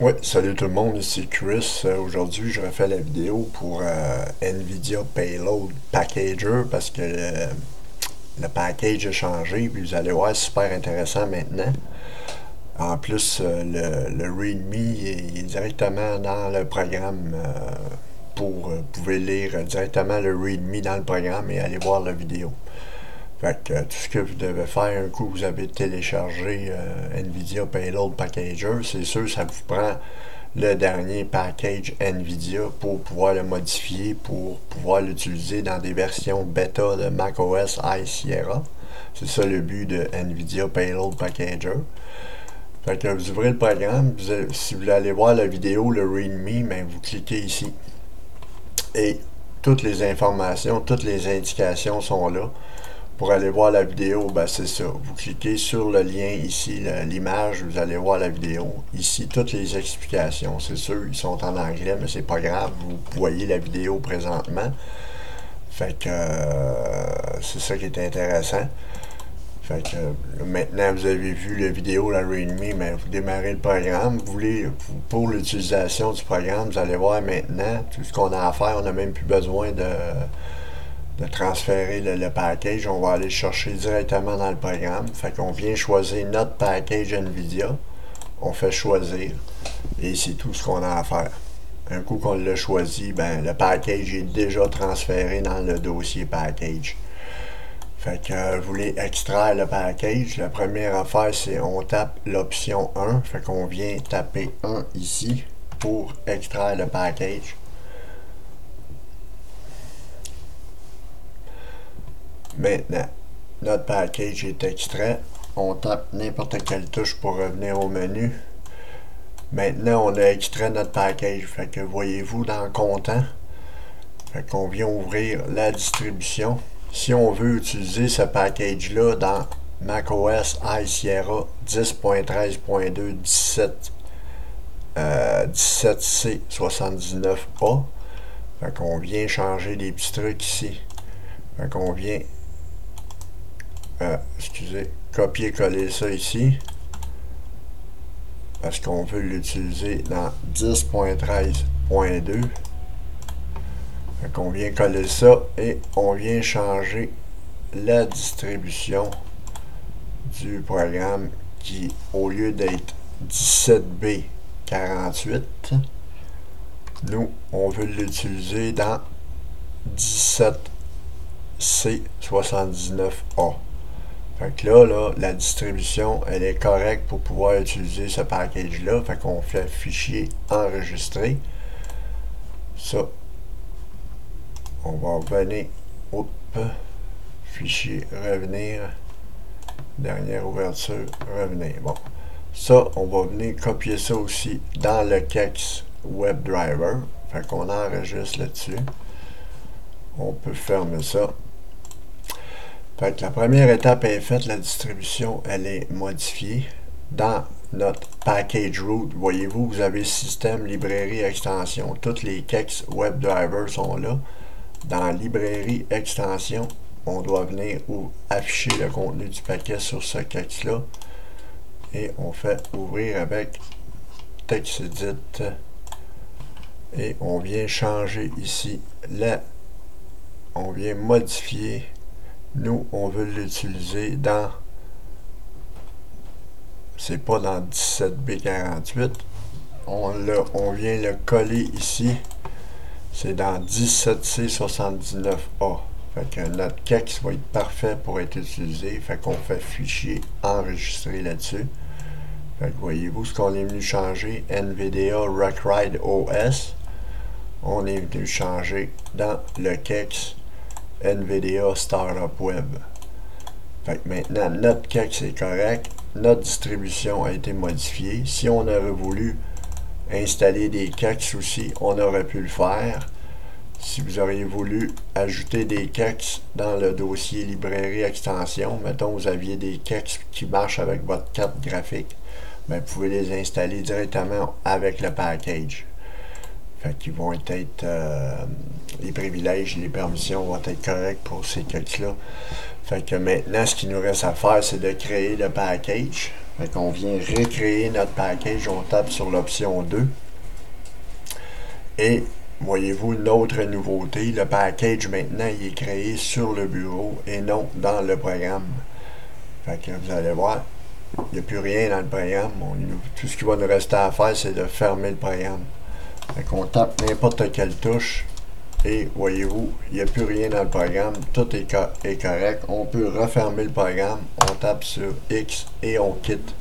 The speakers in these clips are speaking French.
Ouais, salut tout le monde, ici Chris. Aujourd'hui, je refais la vidéo pour NVIDIA Payload Packager parce que le package a changé, puis vous allez voir, c'est super intéressant maintenant. En plus, le README est directement dans le programme vous pouvez lire directement le README dans le programme et aller voir la vidéo. Fait que tout ce que vous devez faire, un coup vous avez téléchargé NVIDIA Payload Packager, c'est sûr ça vous prend le dernier package NVIDIA pour pouvoir le modifier, pour pouvoir l'utiliser dans des versions bêta de macOS High Sierra. C'est ça le but de NVIDIA Payload Packager. Fait que vous ouvrez le programme, si vous voulez aller voir la vidéo, le README, ben vous cliquez ici. Et toutes les informations, toutes les indications sont là. Pour aller voir la vidéo, ben c'est ça. Vous cliquez sur le lien ici, l'image, vous allez voir la vidéo. Ici, toutes les explications. C'est sûr, ils sont en anglais, mais c'est pas grave. Vous voyez la vidéo présentement. Fait que c'est ça qui est intéressant. Fait que maintenant, vous avez vu la vidéo, la README, mais vous démarrez le programme. Vous voulez, pour l'utilisation du programme, vous allez voir maintenant tout ce qu'on a à faire. On n'a même plus besoin de transférer le package. On va aller le chercher directement dans le programme. Fait qu'on vient choisir notre package NVIDIA. On fait choisir. Et c'est tout ce qu'on a à faire. Un coup qu'on l'a choisi, ben, le package est déjà transféré dans le dossier package. Fait que vous voulez extraire le package. La première affaire, c'est on tape l'option 1. Fait qu'on vient taper 1 ici pour extraire le package. Maintenant, notre package est extrait. On tape n'importe quelle touche pour revenir au menu. Maintenant, on a extrait notre package. Fait que voyez-vous dans Content, fait qu'on vient ouvrir la distribution. Si on veut utiliser ce package-là dans macOS High Sierra 10.13.2 17C79A, fait qu'on vient changer des petits trucs ici. Fait qu'on vient copier-coller ça ici parce qu'on veut l'utiliser dans 10.13.2. Fait qu'on vient coller ça et on vient changer la distribution du programme qui, au lieu d'être 17B48, nous, on veut l'utiliser dans 17C79A. Fait que là, la distribution, elle est correcte pour pouvoir utiliser ce package-là. Fait qu'on fait fichier enregistrer. Ça, on va revenir. Fichier revenir. Dernière ouverture, revenir. Bon. Ça, on va venir copier ça aussi dans le Kex WebDriver. Fait qu'on enregistre là-dessus. On peut fermer ça. Fait que la première étape est faite, la distribution, elle est modifiée. Dans notre package root, voyez-vous, vous avez système, librairie, extension. Toutes les Kex WebDriver sont là. Dans librairie, extension, on doit venir afficher le contenu du paquet sur ce Kex-là. Et on fait ouvrir avec TextEdit. Et on vient changer ici on vient modifier. Nous, on veut l'utiliser dans, c'est pas dans 17B48, on vient le coller ici, c'est dans 17C79A. Fait que notre Kex va être parfait pour être utilisé, fait qu'on fait fichier enregistrer là-dessus. Fait que voyez-vous ce qu'on est venu changer, NVIDIA Rockride OS, on est venu changer dans le Kex NVIDIA Startup Web. Fait que maintenant, notre Kex est correct. Notre distribution a été modifiée. Si on aurait voulu installer des Kex aussi, on aurait pu le faire. Si vous auriez voulu ajouter des Kex dans le dossier librairie extension, mettons vous aviez des Kex qui marchent avec votre carte graphique, ben, vous pouvez les installer directement avec le package. Fait qu'ils vont être les privilèges et les permissions vont être corrects pour ces Kex-là. Fait que maintenant, ce qu'il nous reste à faire, c'est de créer le package. Fait qu'on vient recréer notre package, on tape sur l'option 2. Et voyez-vous une autre nouveauté, le package maintenant il est créé sur le bureau et non dans le programme. Fait que vous allez voir, il n'y a plus rien dans le programme. Tout ce qui va nous rester à faire, c'est de fermer le programme. Fait qu'on tape n'importe quelle touche et voyez-vous, il n'y a plus rien dans le programme. Tout est correct. On peut refermer le programme. On tape sur X et on quitte.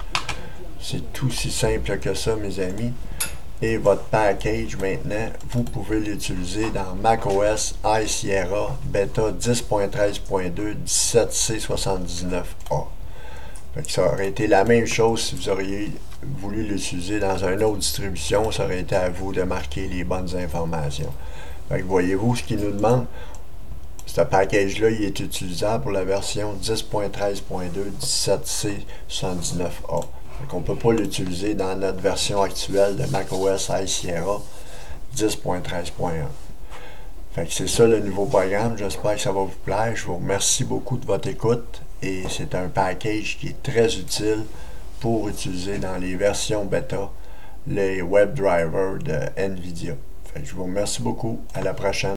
C'est tout si simple que ça, mes amis. Et votre package, maintenant, vous pouvez l'utiliser dans macOS High Sierra Beta 10.13.2 17C79A. Fait que ça aurait été la même chose si vous auriez voulu l'utiliser dans une autre distribution. Ça aurait été à vous de marquer les bonnes informations. Fait que voyez-vous ce qu'il nous demande. Ce package-là, il est utilisable pour la version 10.13.2 17C79A. Donc, on ne peut pas l'utiliser dans notre version actuelle de macOS High Sierra 10.13.1. Fait que c'est ça le nouveau programme. J'espère que ça va vous plaire. Je vous remercie beaucoup de votre écoute et c'est un package qui est très utile pour utiliser dans les versions bêta les web drivers de NVIDIA. Fait que je vous remercie beaucoup. À la prochaine.